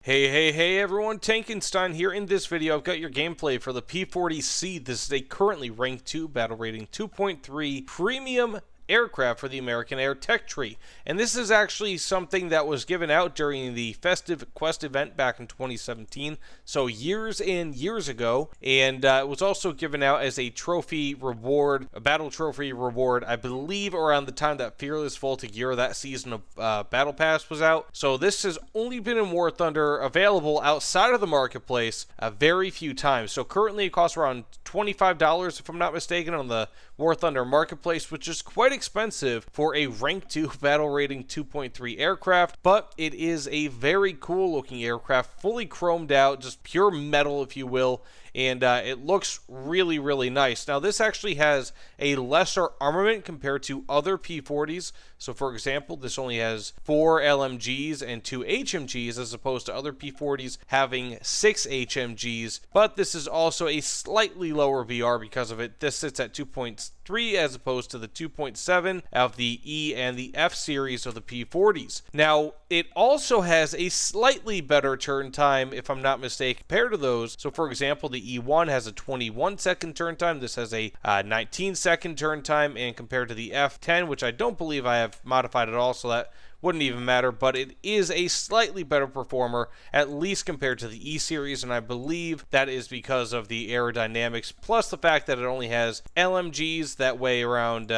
Hey everyone, Tankenstein here. In this video, I've got your gameplay for the P-40C. This is a currently ranked 2 battle rating 2.3 premium aircraft for the American Air Tech Tree. And this is actually something that was given out during the Festive Quest event back in 2017, so years and years ago. And it was also given out as a trophy reward, a battle trophy reward, I believe around the time that Fearless Voltigeur, that season of Battle Pass, was out. So this has only been in War Thunder, available outside of the marketplace a very few times. So currently it costs around $25 if I'm not mistaken on the War Thunder marketplace, which is quite expensive for a rank 2 battle rating 2.3 aircraft, but it is a very cool looking aircraft, fully chromed out, just pure metal if you will, and it looks really nice. Now this actually has a lesser armament compared to other P-40s. So for example, this only has 4 LMGs and 2 HMGs as opposed to other P-40s having 6 HMGs, but this is also a slightly lower VR because of it. This sits at 2.3 as opposed to the 2.7 of the E and the F series of the P-40s. Now it also has a slightly better turn time if I'm not mistaken compared to those. So for example, the E1 has a 21-second turn time. This has a 19-second turn time, and compared to the F10, which I don't believe I have modified at all, so that wouldn't even matter, but it is a slightly better performer, at least compared to the E series, and I believe that is because of the aerodynamics, plus the fact that it only has LMGs that weigh around,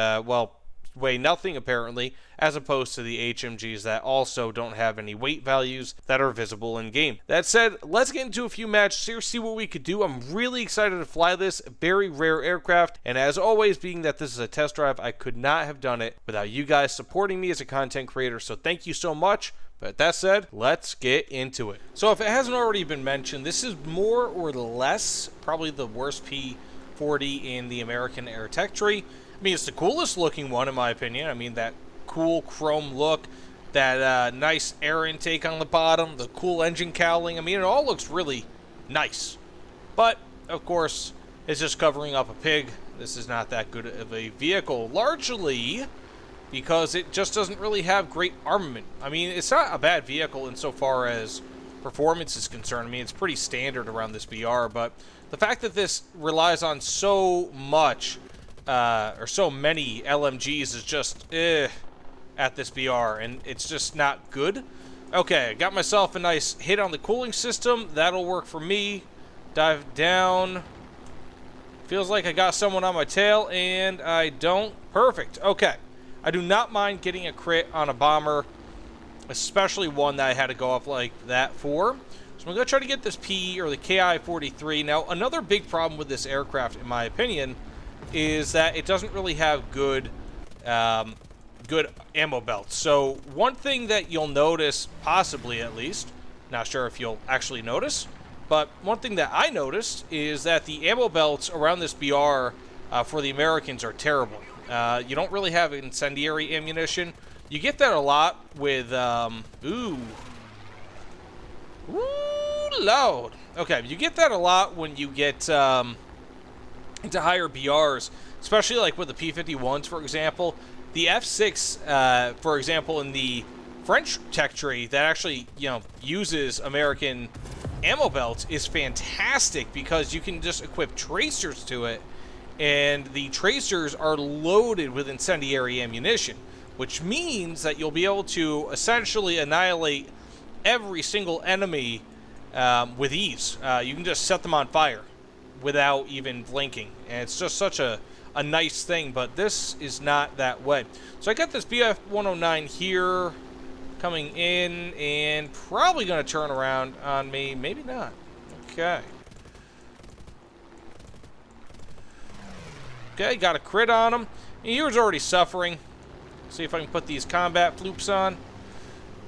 weigh nothing apparently, as opposed to the HMGs that also don't have any weight values that are visible in game. That said, let's get into a few matches here, see what we could do. I'm really excited to fly this very rare aircraft, and as always, being that this is a test drive, I could not have done it without you guys supporting me as a content creator, so thank you so much. But that said, let's get into it. So if it hasn't already been mentioned, this is more or less probably the worst P-40 in the American Air Tech Tree. I mean, it's the coolest looking one in my opinion. I mean, that cool chrome look, that nice air intake on the bottom, the cool engine cowling. I mean, it all looks really nice. But, of course, it's just covering up a pig. This is not that good of a vehicle, largely because it just doesn't really have great armament. I mean, it's not a bad vehicle insofar as performance is concerned. I mean, it's pretty standard around this BR, but the fact that this relies on so much or so many LMGs is just at this BR, and it's just not good. Okay, I got myself a nice hit on the cooling system. That'll work for me. Dive down. Feels like I got someone on my tail, and I don't. Perfect. Okay. I do not mind getting a crit on a bomber, especially one that I had to go off like that for. So I'm going to try to get this P or the KI-43. Now, another big problem with this aircraft, in my opinion, is that it doesn't really have good ammo belts. So one thing that you'll notice, possibly at least, not sure if you'll actually notice, but one thing that I noticed is that the ammo belts around this BR for the Americans are terrible. You don't really have incendiary ammunition. You get that a lot with, ooh, Lord. Okay, you get that a lot when you get into higher BRs, especially like with the P-51s, for example. The F6, for example, in the French tech tree that actually, uses American ammo belts is fantastic because you can just equip tracers to it, and the tracers are loaded with incendiary ammunition, which means that you'll be able to essentially annihilate every single enemy with ease. You can just set them on fire without even blinking, and it's just such a nice thing, but this is not that way. So I got this BF-109 here coming in, and probably going to turn around on me, maybe not. Okay, got a crit on him. He was already suffering. See if I can put these combat floops on,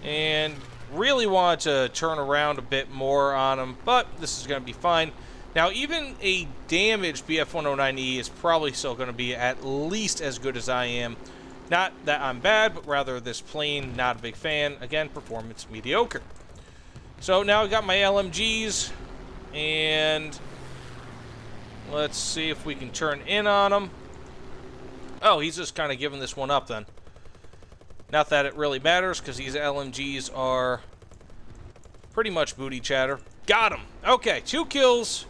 and really want to turn around a bit more on him, but this is going to be fine. Now, even a damaged BF-109E is probably still going to be at least as good as I am. Not that I'm bad, but rather this plane, not a big fan. Again, performance mediocre. So now I got my LMGs, and let's see if we can turn in on him. Oh, he's just kind of giving this one up then. Not that it really matters, because these LMGs are Pretty much booty chatter. Got him. Okay, 2 kills.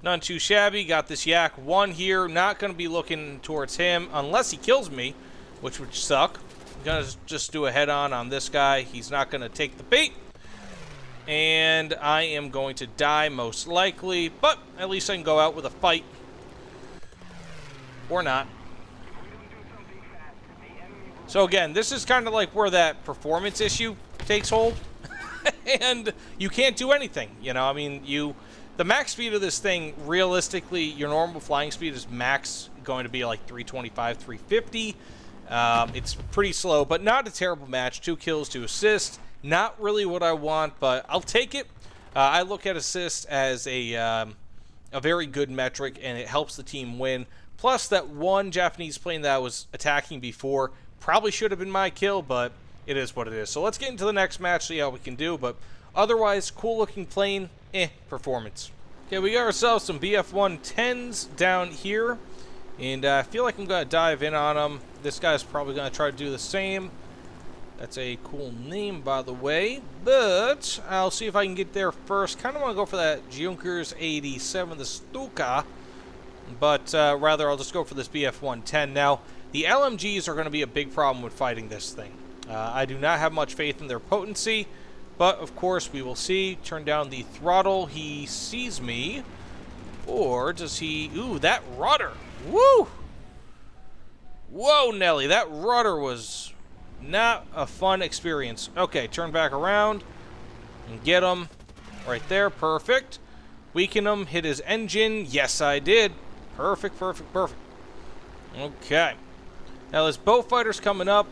None too shabby. Got this yak 1 here. Not going to be looking towards him unless he kills me, which would suck. I'm going to just do a head-on on this guy. He's not going to take the bait. And I am going to die most likely, but at least I can go out with a fight. Or not. So again, this is kind of like where that performance issue takes hold. And you can't do anything, you know, I mean, the max speed of this thing, realistically, your normal flying speed is max going to be like 325, 350. It's pretty slow, but not a terrible match. 2 kills, 2 assists. Not really what I want, but I'll take it. I look at assists as a very good metric, and it helps the team win. Plus, that one Japanese plane that I was attacking before probably should have been my kill, but it is what it is. So let's get into the next match, see how we can do. But otherwise, cool-looking plane, performance. Okay, we got ourselves some BF-110s down here. And I feel like I'm going to dive in on them. This guy's probably going to try to do the same. That's a cool name, by the way. But I'll see if I can get there first. Kind of want to go for that Junkers 87, the Stuka. But rather, I'll just go for this BF-110. Now, the LMGs are going to be a big problem with fighting this thing. I do not have much faith in their potency, but of course we will see. Turn down the throttle. He sees me. Or does he... Ooh, that rudder. Woo! Whoa, Nelly. That rudder was not a fun experience. Okay, turn back around and get him. Right there. Perfect. Weaken him. Hit his engine. Yes, I did. Perfect, perfect, perfect. Okay. Now, this boat fighter's coming up.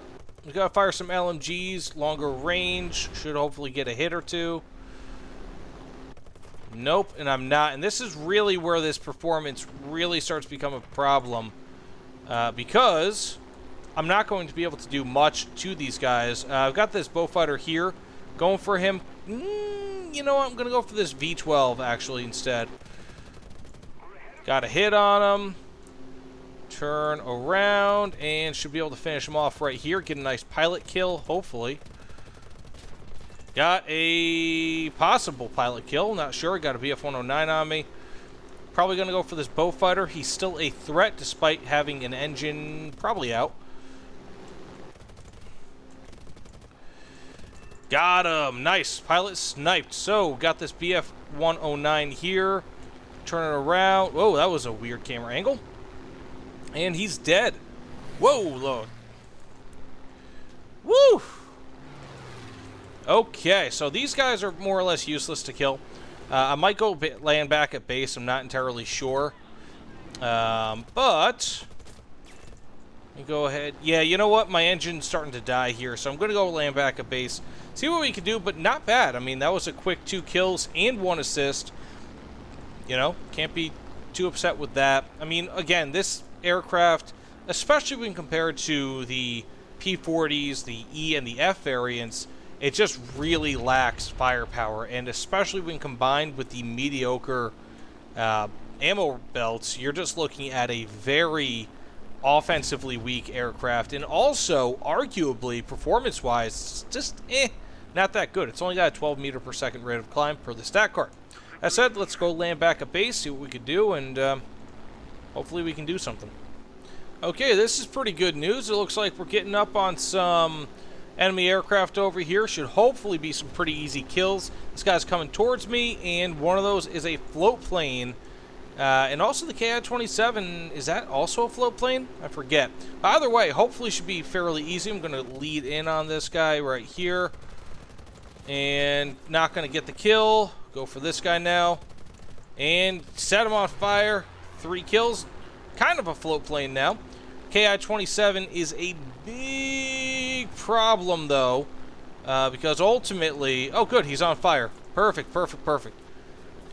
We gotta fire some LMGs, longer range. Should hopefully get a hit or two. Nope, and I'm not. And this is really where this performance really starts to become a problem. Because I'm not going to be able to do much to these guys. I've got this bow fighter here. Going for him. You know what? I'm going to go for this V12, actually, instead. Got a hit on him. Turn around, and should be able to finish him off right here. Get a nice pilot kill, hopefully. Got a possible pilot kill. Not sure. Got a BF-109 on me. Probably going to go for this bow fighter. He's still a threat despite having an engine probably out. Got him. Nice. Pilot sniped. So, got this BF-109 here. Turn it around. Whoa, that was a weird camera angle. And he's dead. Whoa, Lord. Woo! Okay, so these guys are more or less useless to kill. I might go land back at base. I'm not entirely sure. But... let me go ahead. Yeah, you know what? My engine's starting to die here, so I'm going to go land back at base. See what we can do, but not bad. I mean, that was a quick 2 kills and 1 assist. You know, can't be too upset with that. I mean, again, this aircraft, especially when compared to the P-40s, the E and the F variants, it just really lacks firepower, and especially when combined with the mediocre ammo belts, you're just looking at a very offensively weak aircraft, and also, arguably, performance-wise, just not that good. It's only got a 12 meter per second rate of climb per the stat card. That said, let's go land back at base, see what we could do, and hopefully we can do something. Okay, this is pretty good news. It looks like we're getting up on some enemy aircraft over here. Should hopefully be some pretty easy kills. This guy's coming towards me, and one of those is a float plane. And also the KI-27, is that also a float plane? I forget. Either way, hopefully should be fairly easy. I'm going to lead in on this guy right here. And not going to get the kill. Go for this guy now. And set him on fire. 3 kills. Kind of a float plane now. KI-27 is a big problem, though. Because ultimately... oh, good. He's on fire. Perfect, perfect, perfect.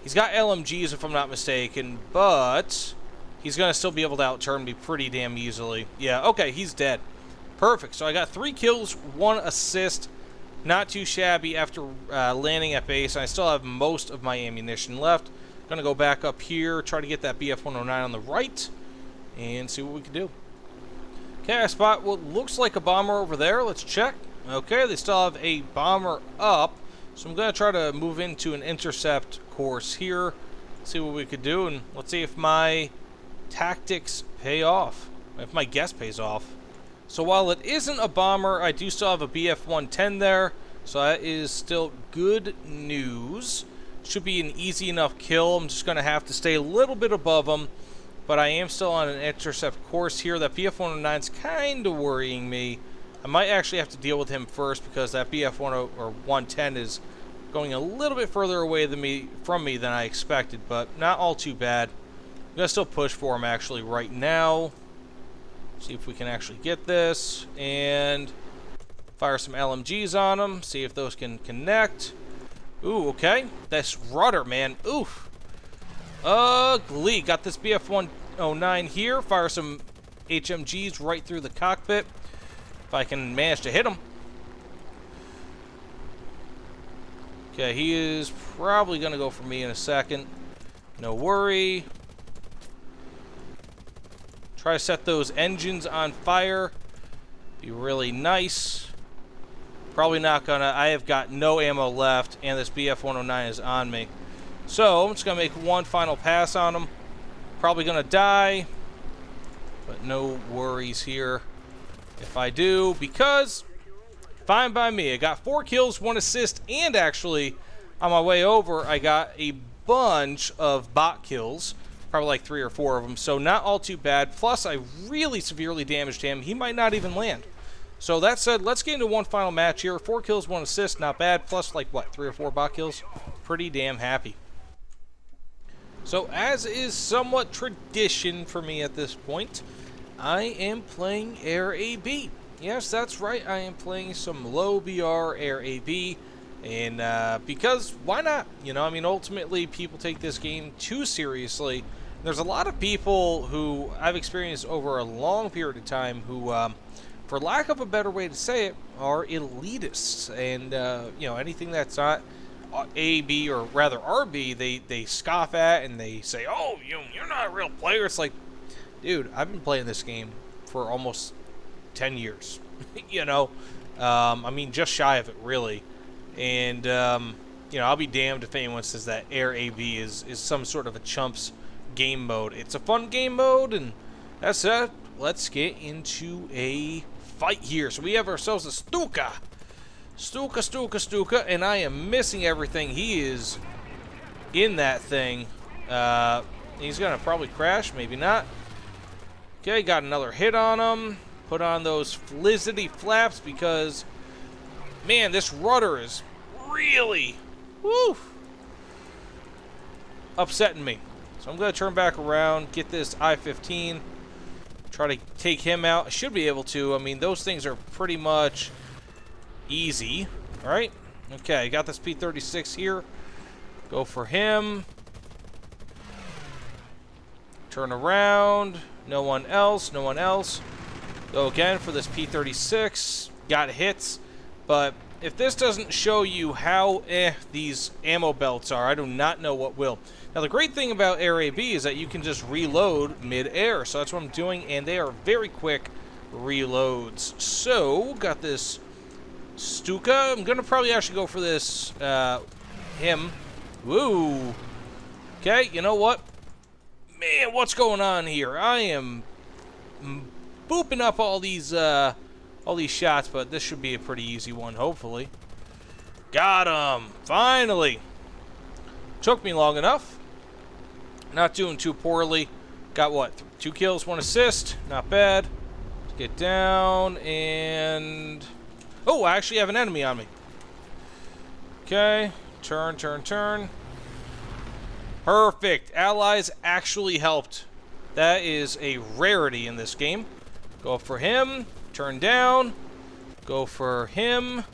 He's got LMGs, if I'm not mistaken. But he's going to still be able to outturn me pretty damn easily. Yeah, okay. He's dead. Perfect. So I got 3 kills, 1 assist. Not too shabby after landing at base. I still have most of my ammunition left. Going to go back up here, try to get that BF-109 on the right, and see what we can do. Okay, I spot what looks like a bomber over there. Let's check. Okay, they still have a bomber up. So I'm going to try to move into an intercept course here, see what we could do, and let's see if my tactics pay off, if my guess pays off. So while it isn't a bomber, I do still have a BF-110 there, so that is still good news. Should be an easy enough kill. I'm just going to have to stay a little bit above them, but I am still on an intercept course here. That BF-109 is kind of worrying me. I might actually have to deal with him first because that BF-110 is going a little bit further away from me than I expected, but not all too bad. I'm going to still push for him actually right now. See if we can actually get this, and fire some LMGs on him, see if those can connect. Ooh, okay. This rudder, man. Oof. Ugly. Got this BF-109 here. Fire some HMGs right through the cockpit. If I can manage to hit him. Okay, he is probably going to go for me in a second. No worry. Try to set those engines on fire. Be really nice. Probably not gonna. I have got no ammo left, and this BF-109 is on me. So, I'm just gonna make one final pass on him. Probably gonna die, but no worries here if I do, because fine by me. I got 4 kills, 1 assist, and actually, on my way over, I got a bunch of bot kills. Probably like 3 or 4 of them, so not all too bad. Plus, I really severely damaged him. He might not even land. So that said, let's get into one final match here. 4 kills, 1 assist, not bad. Plus, like, what, 3 or 4 bot kills? Pretty damn happy. So, as is somewhat tradition for me at this point, I am playing Air AB. Yes, that's right, I am playing some low BR Air AB. And because, why not? You know, I mean, ultimately, people take this game too seriously. There's a lot of people who I've experienced over a long period of time who, for lack of a better way to say it, are elitists. And, you know, anything that's not AB or rather RB, they scoff at and they say, oh, you're not a real player. It's like, dude, I've been playing this game for almost 10 years. You know, I mean, just shy of it, really. And, you know, I'll be damned if anyone says that Air AB is some sort of a chumps game mode. It's a fun game mode, and that's it. Let's get into a fight here. So we have ourselves a Stuka. Stuka, and I am missing everything. He is in that thing. He's going to probably crash, maybe not. Okay, got another hit on him. Put on those flizzity flaps because, man, this rudder is really, woo, upsetting me. So I'm going to turn back around, get this I-15, try to take him out. I should be able to. I mean, those things are pretty much easy. All right. Okay, got this P-36 here. Go for him. Turn around. No one else. Go again for this P-36. Got hits. But if this doesn't show you how these ammo belts are, I do not know what will. Now, the great thing about Air AB is that you can just reload mid-air. So that's what I'm doing, and they are very quick reloads. So, got this Stuka. I'm going to probably actually go for this, him. Woo. Okay, you know what? Man, what's going on here? I am booping up all these shots, but this should be a pretty easy one, hopefully. Got him! Finally! Took me long enough. Not doing too poorly. Got what? 2 kills, 1 assist. Not bad. Let's get down and... oh, I actually have an enemy on me. Okay. Turn. Perfect. Allies actually helped. That is a rarity in this game. Go for him. Turn down. Go for him.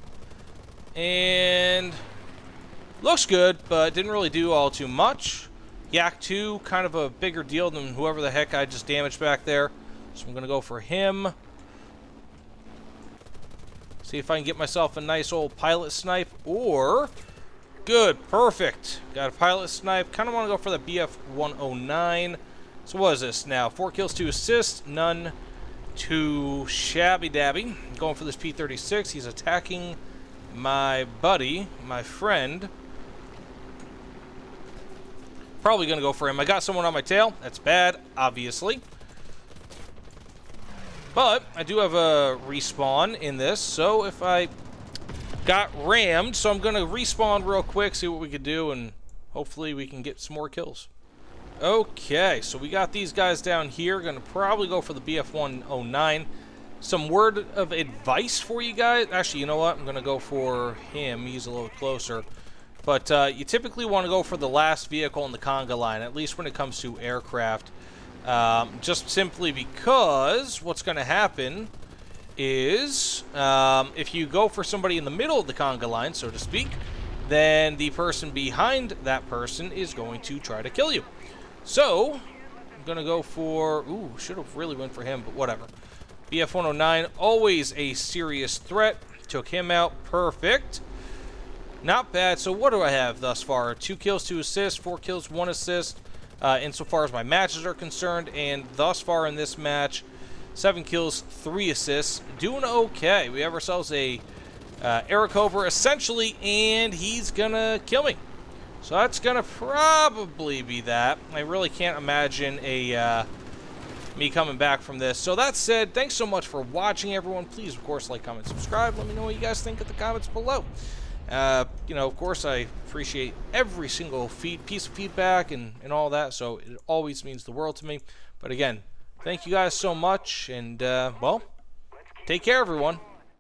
And... looks good, but didn't really do all too much. Yak 2, kind of a bigger deal than whoever the heck I just damaged back there. So I'm going to go for him. See if I can get myself a nice old pilot snipe, or... good, perfect. Got a pilot snipe. Kind of want to go for the BF-109. So what is this now? 4 kills, 2 assists, none too shabby-dabby. Going for this P-36. He's attacking my buddy, my friend. Probably going to go for him. I got someone on my tail. That's bad, obviously. But I do have a respawn in this, so if I got rammed, so I'm going to respawn real quick, see what we can do, and hopefully we can get some more kills. Okay, so we got these guys down here. Going to probably go for the BF-109. Some word of advice for you guys. Actually, you know what? I'm going to go for him. He's a little closer. But you typically want to go for the last vehicle in the conga line, at least when it comes to aircraft. Just simply because what's going to happen is if you go for somebody in the middle of the conga line, so to speak, then the person behind that person is going to try to kill you. So, I'm going to go for... Ooh, should have really went for him, but whatever. BF-109, always a serious threat. Took him out. Perfect. Not bad. So what do I have thus far? 2 kills, 2 assists, 4 kills, 1 assist. Insofar as my matches are concerned. And thus far in this match, 7 kills, 3 assists. Doing okay. We have ourselves a Aarakocra, essentially, and he's going to kill me. So that's going to probably be that. I really can't imagine me coming back from this. So that said, thanks so much for watching, everyone. Please, of course, like, comment, subscribe. Let me know what you guys think in the comments below. You know, of course, I appreciate every single piece of feedback and all that, so it always means the world to me. But again, thank you guys so much, and, well, take care, everyone.